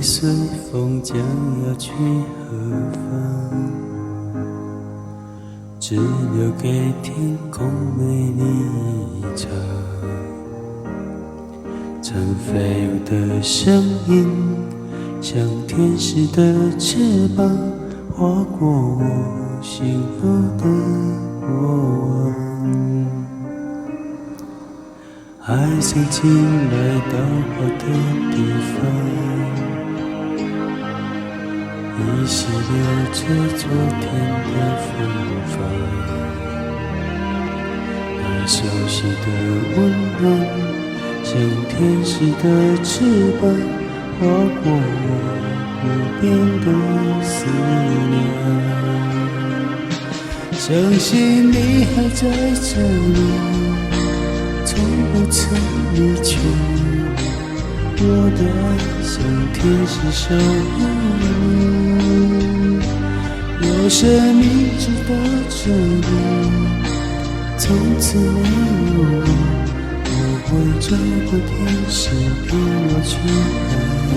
随风将要去何方？只留给天空美丽一场。曾飞舞的声音，像天使的翅膀，划过我幸福的过往。爱曾经来到过的地方，依稀留着昨天的芬芳。那熟悉的温暖，像天使的翅膀，划过我无边的思念。相信你还在这里，从不曾离去，我的爱像天使守护你。若生命直到这里，从此没有我会找个天使陪我去爱你。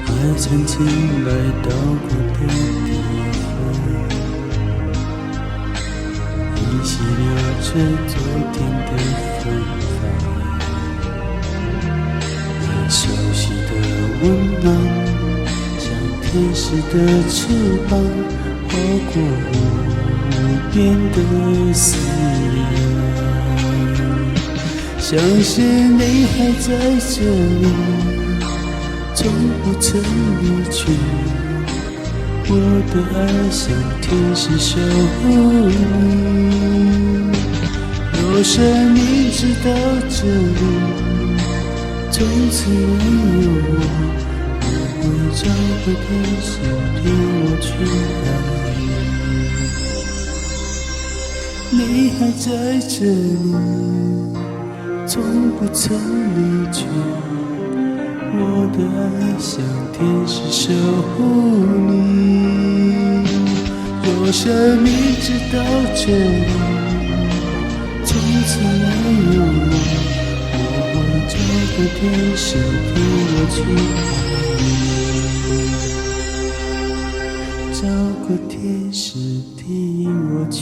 爱曾经来到过的地方，依稀留着昨天的芬芳。那熟悉的温暖，像天使的翅膀，划过我无边的思念。相信你还在这里，从不曾离去，我的爱像天使守护你。若生命直到这里，从此没有我会找个天使陪我去爱你。你还在这里，从不曾离去，我的爱像天使守护你。若生命直到这里，从此没有我会找个天使陪我去爱你，找个天使替我去